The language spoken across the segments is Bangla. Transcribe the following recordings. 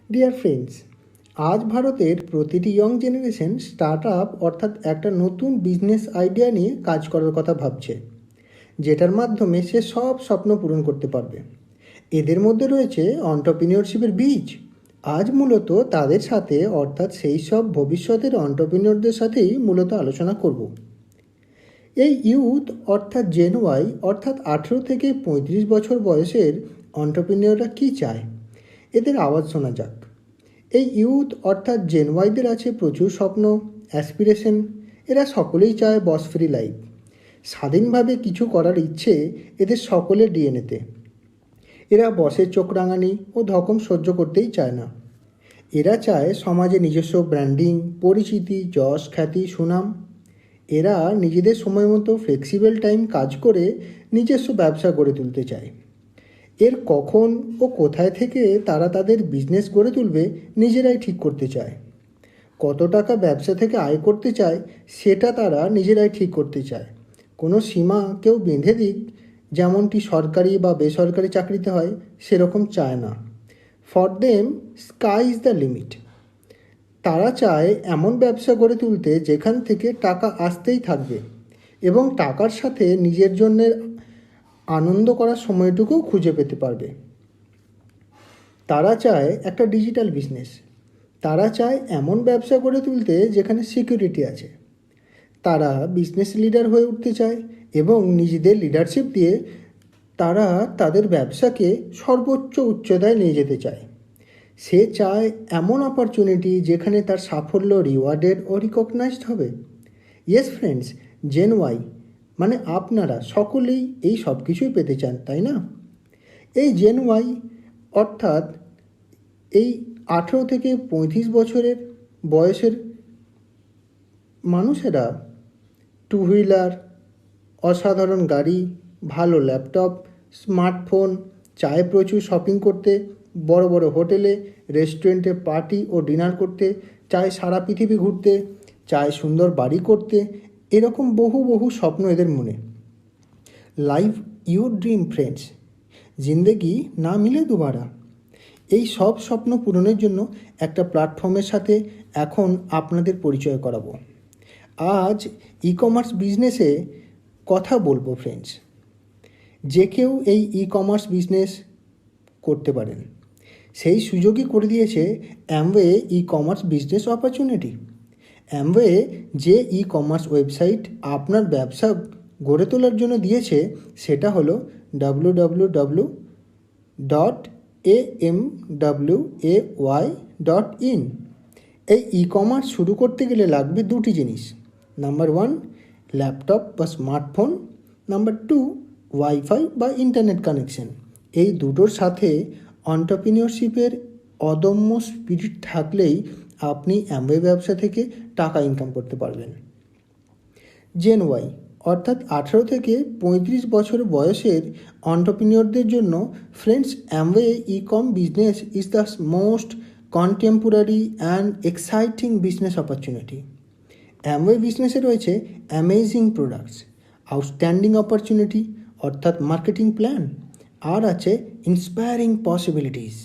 ডিয়ার ফ্রেন্ডস, আজ ভারতের প্রতিটি ইয়ং জেনারেশন স্টার্ট আপ অর্থাৎ একটা নতুন বিজনেস আইডিয়া নিয়ে কাজ করার কথা ভাবছে, যেটার মাধ্যমে সে সব স্বপ্ন পূরণ করতে পারবে। এদের মধ্যে রয়েছে অন্টারপ্রিনিয়রশিপের বীজ। আজ মূলত তাদের সাথে অর্থাৎ সেই সব ভবিষ্যতের অন্টারপ্রিনিয়রদের সাথেই মূলত আলোচনা করব। এই ইউথ অর্থাৎ জেন ওয়াই অর্থাৎ 18 থেকে 35 বছর বয়সের অন্টারপ্রিনিয়ররা কী চায়, এদের আওয়াজ শোনা যাক। এই ইউথ অর্থাৎ জেন ওয়াইদের আছে প্রচুর স্বপ্ন, অ্যাসপিরেশন। এরা সকলেই চায় বস ফ্রি লাইফ। স্বাধীনভাবে কিছু করার ইচ্ছে এদের সকলের ডিএনএতে। এরা বসের চোখ রাঙানি ও ধকম সহ্য করতেই চায় না। এরা চায় সমাজে নিজস্ব ব্র্যান্ডিং, পরিচিতি, যশ, খ্যাতি, সুনাম। এরা নিজেদের সময় মতো ফ্লেক্সিবল টাইম কাজ করে নিজস্ব ব্যবসা গড়ে তুলতে চায়। এর কখন ও কোথায় থেকে তারা তাদের বিজনেস গড়ে তুলবে নিজেরাই ঠিক করতে চায়। কত টাকা ব্যবসা থেকে আয় করতে চায় সেটা তারা নিজেরাই ঠিক করতে চায়। কোনো সীমা কেউ বেঁধে দিক, যেমনটি সরকারি বা বেসরকারি চাকরিতে হয়, সেরকম চায় না। For them sky is the limit. তারা চায় এমন ব্যবসা গড়ে তুলতে যেখান থেকে টাকা আসতেই থাকবে এবং টাকার সাথে নিজের জন্য আনন্দ করার সময়টুকুও খুঁজে পেতে পারবে। তারা চায় একটা ডিজিটাল বিজনেস। তারা চায় এমন ব্যবসা গড়ে তুলতে যেখানে সিকিউরিটি আছে। তারা বিজনেস লিডার হয়ে উঠতে চায় এবং নিজেদের লিডারশিপ দিয়ে তারা তাদের ব্যবসাকে সর্বোচ্চ উচ্চতায় নিয়ে যেতে চায়। সে চায় এমন অপরচুনিটি যেখানে তার সাফল্য রিওয়ার্ডেড ও রিকগনাইজড হবে। ইয়েস ফ্রেন্ডস, জেন ওয়াই মানে আপনারা সকলেই এই সব কিছুই পেতে চান, তাই না? এই জেন ওয়াই অর্থাৎ এই 18 থেকে 35 বছরের বয়সের মানুষেরা টু হুইলার, অসাধারণ গাড়ি, ভালো ল্যাপটপ, স্মার্টফোন, চায় প্রচুর শপিং করতে, বড় বড় হোটেলে, রেস্টুরেন্টে পার্টি ও ডিনার করতে, চায় সারা পৃথিবী ঘুরতে, চায় সুন্দর বাড়ি করতে। এরকম বহু বহু স্বপ্ন এদের মনে। লাইভ ইউর ড্রিম ফ্রেন্ডস, জিন্দেগি না মিলে দুবারা। এই সব স্বপ্ন পূরণের জন্য একটা প্ল্যাটফর্মের সাথে এখন আপনাদের পরিচয় করাবো। আজ ই কমার্স বিজনেসে কথা বলবো ফ্রেন্ডস। যে কেউ এই ই কমার্স বিজনেস করতে পারেন, সেই সুযোগই করে দিয়েছে Amway e commerce business opportunity. Amway যে ই কমার্স ওয়েবসাইট আপনার ব্যবসা গড়ে তোলার জন্য দিয়েছে সেটা হলো www.amway.in। এই ই কমার্স শুরু করতে গেলে লাগবে দুটি জিনিস। নাম্বার 1 ল্যাপটপ বা স্মার্টফোন, নাম্বার 2 ওয়াইফাই বা ইন্টারনেট কানেকশন। এই দুটোর সাথে অন্টারপ্রিনিয়রশিপের অদম্য স্পিরিট থাকলেই আপনি অ্যামওয়ে ব্যবসা থেকে টাকা ইনকাম করতে পারবেন। জেন ওয়াই অর্থাৎ 18 থেকে 35 বছর বয়সের অন্টারপ্রিনিয়রদের জন্য friends, Amway E com business is the most contemporary and exciting business opportunity. Amway বিজনেসে রয়েছে অ্যামেজিং প্রোডাক্টস, আউটস্ট্যান্ডিং অপরচুনিটি অর্থাৎ মার্কেটিং প্ল্যান, আর আছে ইন্সপায়ারিং পসিবিলিটিস।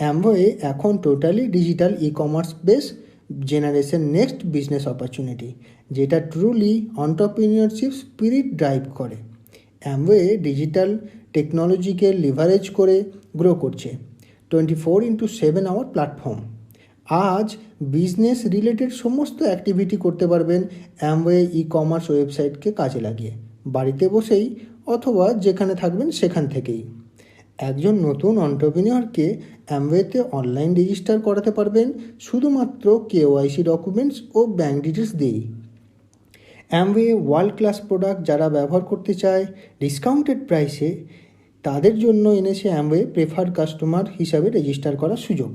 অ্যামওয়ে এখন totally digital e commerce base generation next business opportunity, যেটা ট্রুলি অন্টারপ্রিনিয়রশিপ স্পিরিট ড্রাইভ করে। অ্যামওয়ে ডিজিটাল টেকনোলজিকে লিভারেজ করে গ্রো করছে 24/7 আওয়ার প্ল্যাটফর্ম। আজ বিজনেস রিলেটেড সমস্ত অ্যাক্টিভিটি করতে পারবেন অ্যামওয়ে ই কমার্স ওয়েবসাইটকে কাজে লাগিয়ে, বাড়িতে বসেই অথবা যেখানে থাকবেন সেখান থেকেই। একজন নতুন অন্টারপ্রিনিয়রকে অ্যামওয়েতে অনলাইন রেজিস্টার করাতে পারবেন শুধুমাত্র কেওয়াইসি ডকুমেন্টস ও ব্যাঙ্ক ডিটেলস দিয়েই। অ্যামওয়ে ওয়ার্ল্ড ক্লাস প্রোডাক্ট যারা ব্যবহার করতে চায় ডিসকাউন্টেড প্রাইসে, তাদের জন্য এনেছে অ্যামওয়ে প্রেফার্ড কাস্টমার হিসাবে রেজিস্টার করার সুযোগ।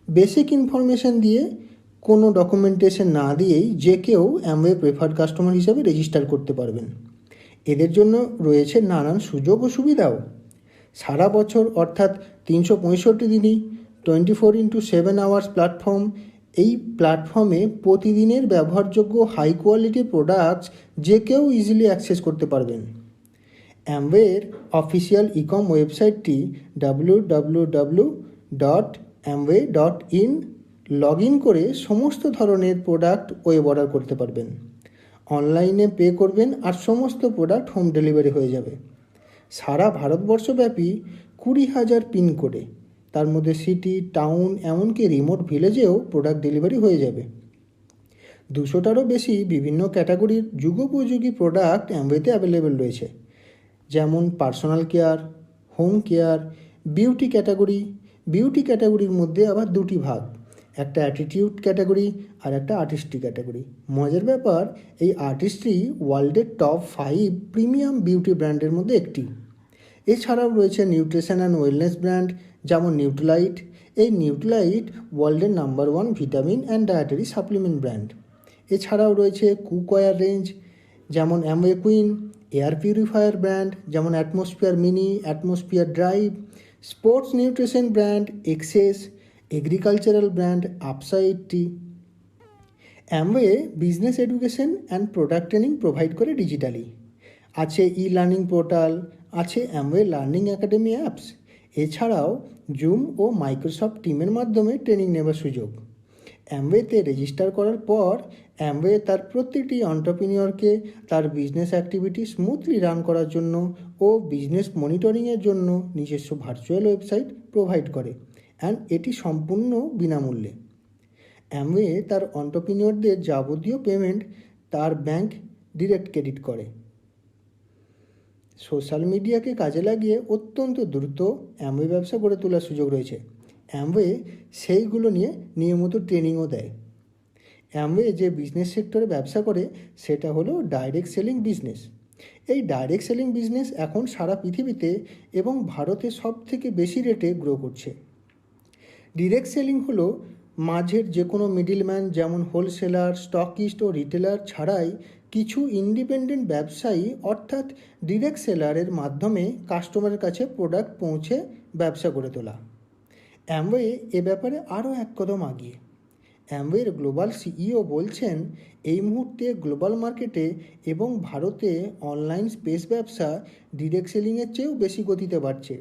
বেসিক ইনফরমেশান দিয়ে, কোনো ডকুমেন্টেশন না দিয়েই যে কেউ অ্যামওয়ে প্রেফার্ড কাস্টমার হিসাবে রেজিস্টার করতে পারবেন। এদের জন্য রয়েছে নানান সুযোগ ও সুবিধাও। সারা বছর অর্থাৎ 365 দিনই 24/7 আওয়ার্স প্ল্যাটফর্ম। এই প্ল্যাটফর্মে প্রতিদিনের ব্যবহারযোগ্য হাই কোয়ালিটি প্রোডাক্টস যে কেউ ইজিলি অ্যাক্সেস করতে পারবেন। অ্যামওয়ের অফিসিয়াল ইকম ওয়েবসাইটটি www amway.in লগ ইন করে সমস্ত ধরনের প্রোডাক্ট ওয়েব অর্ডার করতে পারবেন। অনলাইনে পে করবেন আর সমস্ত প্রোডাক্ট হোম ডেলিভারি হয়ে যাবে। সারা ভারতবর্ষব্যাপী 20,000 পিনকোডে, তার মধ্যে সিটি, টাউন, এমনকি রিমোট ভিলেজেও প্রোডাক্ট ডেলিভারি হয়ে যাবে। 200টারও বেশি বিভিন্ন ক্যাটাগরির যুগোপযোগী প্রোডাক্ট অ্যামওয়েতে অ্যাভেলেবেল রয়েছে, যেমন personal care, home care, beauty category. Beauty ক্যাটাগরির মধ্যে আবার দুটি ভাগ, একটা অ্যাটিটিউড ক্যাটাগরি আর একটা আর্টিস্ট্রি ক্যাটাগরি। মজার ব্যাপার, এই আর্টিস্ট্রি ওয়ার্ল্ডের টপ 5 প্রিমিয়াম বিউটি ব্র্যান্ডের মধ্যে একটি। এছাড়াও রয়েছে নিউট্রিশন অ্যান্ড ওয়েলনেস ব্র্যান্ড, যেমন নিউট্রিলাইট। এই নিউট্রিলাইট ওয়ার্ল্ডের number 1 vitamin and dietary supplement brand. এছাড়াও রয়েছে কুকওয়্যার রেঞ্জ, যেমন Amway Queen, air purifier brand, যেমন Atmosphere mini, Atmosphere drive, sports nutrition brand Xs, agricultural brand upside টি। Amway business education and product training provide করে ডিজিটালি। আছে ই লার্নিং পোর্টাল, আছে অ্যামওয়ে লার্নিং একাডেমি অ্যাপস। এছাড়াও জুম ও মাইক্রোসফট টিমের মাধ্যমে ট্রেনিং নেওয়ার সুযোগ। অ্যামওয়েতে রেজিস্টার করার পর অ্যামওয়ে তার প্রতিটি এন্টারপ্রেনিয়রকে তার বিজনেস অ্যাক্টিভিটি স্মুথলি রান করার জন্য ও বিজনেস মনিটরিংয়ের জন্য নিজস্ব ভার্চুয়াল ওয়েবসাইট প্রোভাইড করে, অ্যান্ড এটি সম্পূর্ণ বিনামূল্যে। অ্যামওয়ে তার এন্টারপ্রেনিয়রদের যাবতীয় পেমেন্ট তার ব্যাংক ডিরেক্ট ক্রেডিট করে। সোশ্যাল মিডিয়াকে কাজে লাগিয়ে অত্যন্ত দ্রুত অ্যামওয়ে ব্যবসা গড়ে তোলার সুযোগ রয়েছে। অ্যামওয়ে সেইগুলো নিয়ে নিয়মিত ট্রেনিংও দেয়। অ্যামওয়ে যে বিজনেস সেক্টরে ব্যবসা করে সেটা হলো ডাইরেক্ট সেলিং বিজনেস। এই ডাইরেক্ট সেলিং বিজনেস এখন সারা পৃথিবীতে এবং ভারতে সবথেকে বেশি রেটে গ্রো করছে। ডিরেক্ট সেলিং হলো মাঝের যে কোনো মিডিলম্যান, যেমন হোলসেলার, স্টকিস্ট ও রিটেলার ছাড়াই কিছু ইন্ডিপেন্ডেন্ট ব্যবসায়ী অর্থাৎ ডিরেক্ট সেলারের মাধ্যমে কাস্টমারের কাছে প্রোডাক্ট পৌঁছে ব্যবসা গড়ে তোলা। অ্যামওয়ে এ ব্যাপারে আরও এক কদম আগিয়ে। অ্যামওয়ের গ্লোবাল সিইও বলছেন, এই মুহূর্তে গ্লোবাল মার্কেটে এবং ভারতে অনলাইন স্পেস ব্যবসা ডিরেক্ট সেলিংয়ের চেয়েও বেশি গতিতে বাড়ছে।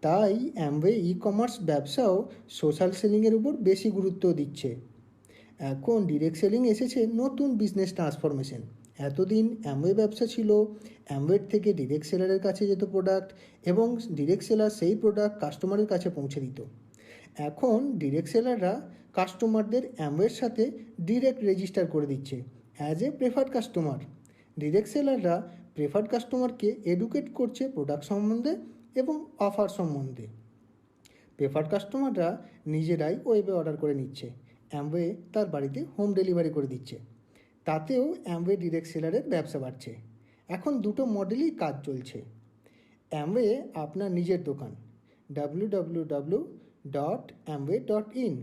তাই অ্যামওয়ে ই কমার্স ব্যবসাও সোশ্যাল সেলিংয়ের উপর বেশি গুরুত্ব দিচ্ছে। এখন ডিরেক্ট সেলিং এসেছে নতুন বিজনেস ট্রান্সফরমেশন। এতদিন অ্যামওয়ে ব্যবসা ছিল অ্যামওয়ের থেকে ডিরেক্ট সেলারের কাছে যেত প্রোডাক্ট, এবং ডিরেক্ট সেলার সেই প্রোডাক্ট কাস্টমারের কাছে পৌঁছে দিত। এখন ডিরেক্ট সেলাররা কাস্টমারদের অ্যামওয়ের সাথে ডিরেক্ট রেজিস্টার করে দিচ্ছে as a preferred customer. Direct সেলাররা প্রেফার্ড কাস্টমারকে এডুকেট করছে প্রোডাক্ট সম্বন্ধে এবং অফার সম্বন্ধে। প্রেফার্ড কাস্টমাররা নিজেরাই ওয়েবে অর্ডার করে নিচ্ছে, অ্যামওয়ে তার বাড়িতে হোম ডেলিভারি করে দিচ্ছে। তাতেও অ্যামওয়ে ডিরেক্ট সেলারের ব্যবসা বাড়ছে। এখন দুটো মডেলই কাজ চলছে। অ্যামওয়ে আপনার নিজের দোকান www.amway.in।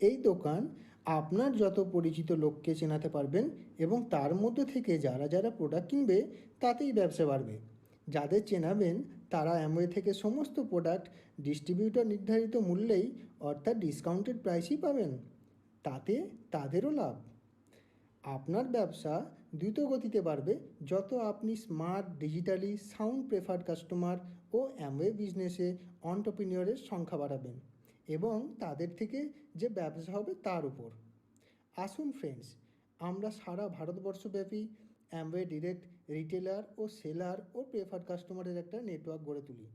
এই দোকান আপনার যত পরিচিত লোককে চেনাতে পারবেন এবং তার মধ্যে থেকে যারা যারা প্রোডাক্ট কিনবে তাতেই ব্যবসা বাড়বে। যাদের চেনাবেন তারা অ্যামওয়ে থেকে সমস্ত প্রোডাক্ট ডিস্ট্রিবিউটর নির্ধারিত মূল্যেই অর্থাৎ ডিসকাউন্টেড প্রাইসই পাবেন। তাতে তাদেরও লাভ। আপনার ব্যবসা দ্রুত গতিতে বাড়বে যত আপনি smart, digitally sound preferred customer ও অ্যামওয়ে বিজনেসে এন্টারপ্রেনিয়রের সংখ্যা বাড়াবেন এবং তাদের থেকে যে ব্যবসা হবে তার উপর। আসুন ফ্রেন্ডস, আমরা সারা ভারতবর্ষব্যাপী অ্যামওয়ে ডিরেক্ট রিটেলার ও সেলার ও প্রেফার্ড কাস্টমারের একটা নেটওয়ার্ক গড়ে তুলি।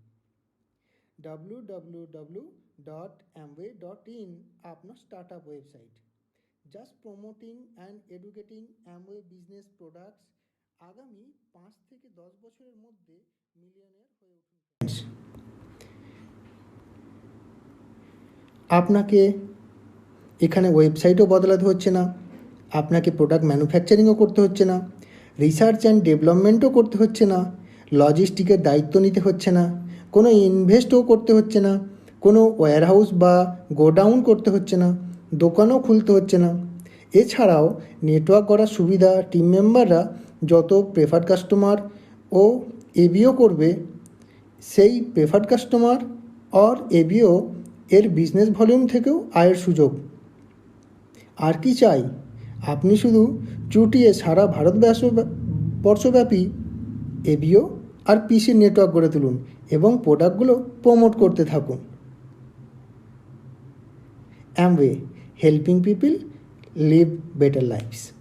www.amway.in আপনার start up website, just promoting and educating Amway business products. আগামী 5 থেকে 10 বছরের মধ্যে মিলিয়নিয়ার হয়ে উঠুন। আপনাকে এখানে ওয়েবসাইটও বদলাতে হচ্ছে না, আপনাকে প্রোডাক্ট ম্যানুফ্যাকচারিংও করতে হচ্ছে না, রিসার্চ অ্যান্ড ডেভেলপমেন্টও করতে হচ্ছে না, লজিস্টিকের দায়িত্ব নিতে হচ্ছে না, কোনো ইনভেস্টও করতে হচ্ছে না, কোনো ওয়্যারহাউস বা গোডাউন করতে হচ্ছে না, দোকানও খুলতে হচ্ছে না। এছাড়াও নেটওয়ার্ক করার সুবিধা, টিম মেম্বাররা যত প্রেফার্ড কাস্টমার ও এবিও করবে, সেই প্রেফার্ড কাস্টমার আর এবিও এর বিজনেস ভলিউম থেকেও আয়ের সুযোগ। আর কি চাই? আপনি শুধু চুটিয়ে সারা ভারতবর্ষব্যাপী এবিও আর পিসির নেটওয়ার্ক গড়ে তুলুন এবং প্রোডাক্টগুলো প্রমোট করতে থাকুন। Amway, helping people live better lives.